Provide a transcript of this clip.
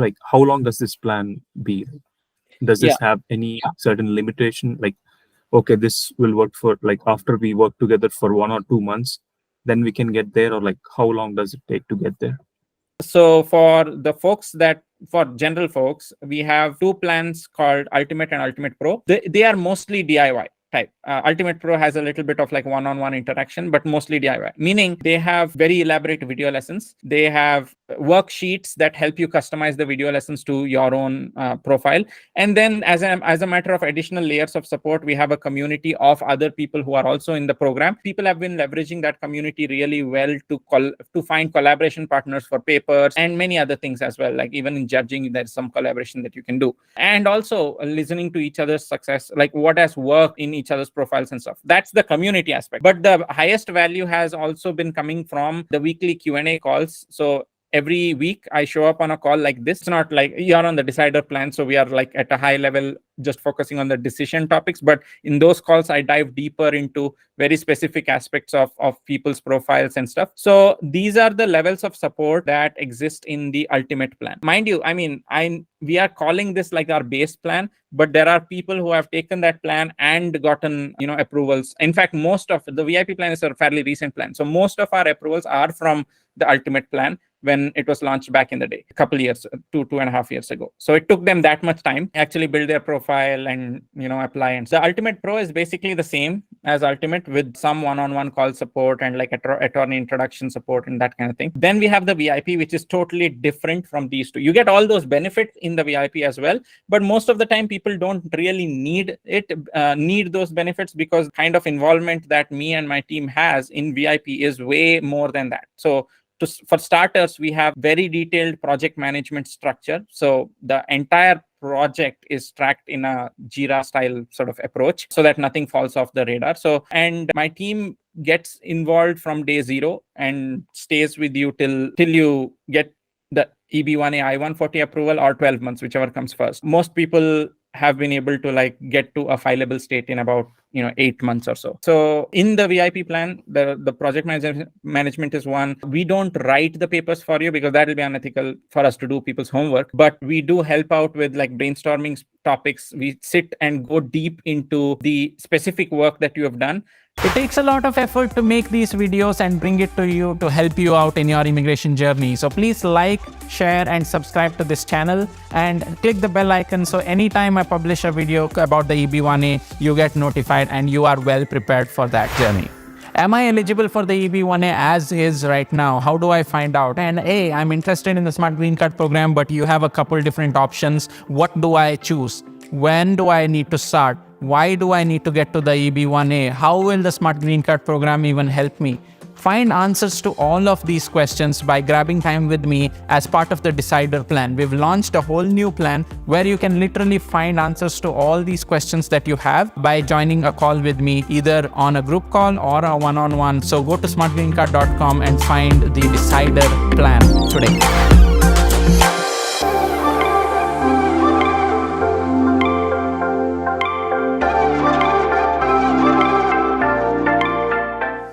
like how long does this plan be? Does this Yeah. have any certain limitation? Like, okay, this will work for like after we work together for 1 or 2 months, then we can get there, or like how long does it take to get there? So for the folks for general folks, we have two plans called Ultimate and Ultimate Pro. They are mostly DIY type. Ultimate Pro has a little bit of like one-on-one interaction, but mostly DIY, meaning they have very elaborate video lessons. They have worksheets that help you customize the video lessons to your own profile. And then as a matter of additional layers of support, we have a community of other people who are also in the program. People have been leveraging that community really well to find collaboration partners for papers and many other things as well. Like even in judging, there's some collaboration that you can do. And also listening to each other's success, like what has worked in each other's profiles and stuff. That's the community aspect. But the highest value has also been coming from the weekly Q&A calls. So every week I show up on a call like this. It's not like you're on the decider plan, so we are like at a high level just focusing on the decision topics, but in those calls I dive deeper into very specific aspects of people's profiles and stuff. So these are the levels of support that exist in the Ultimate plan. Mind you, I mean, we are calling this like our base plan, but there are people who have taken that plan and gotten approvals. In fact, most of the VIP plan is a fairly recent plan, so most of our approvals are from the Ultimate plan when it was launched back in the day, a couple years, 2.5 years ago. So it took them that much time to actually build their profile and apply. And the Ultimate Pro is basically the same as Ultimate with some one-on-one call support and like attorney introduction support and that kind of thing. Then we have the VIP, which is totally different from these two. You get all those benefits in the VIP as well, but most of the time people don't really need those benefits, because kind of involvement that me and my team has in VIP is way more than that. So for starters, we have very detailed project management structure. So the entire project is tracked in a Jira style sort of approach so that nothing falls off the radar. So, and my team gets involved from day zero and stays with you till you get the EB1A I-140 approval, or 12 months, whichever comes first. Most people have been able to like get to a fileable state in about 8 months or so. So in the VIP plan, the project management is one. We don't write the papers for you because that will be unethical for us to do people's homework, but we do help out with like brainstorming topics. We sit and go deep into the specific work that you have done. It takes a lot of effort to make these videos and bring it to you to help you out in your immigration journey. So please like, share, and subscribe to this channel, and click the bell icon so anytime I publish a video about the EB1A, you get notified and you are well prepared for that journey. Am I eligible for the EB1A as is right now? How do I find out? And hey, I'm interested in the Smart Green Card program, but you have a couple different options. What do I choose? When do I need to start? Why do I need to get to the EB1A? How will the Smart Green Card program even help me? Find answers to all of these questions by grabbing time with me as part of the Decider plan. We've launched a whole new plan where you can literally find answers to all these questions that you have by joining a call with me, either on a group call or a one-on-one. So go to smartgreencard.com and find the Decider plan today.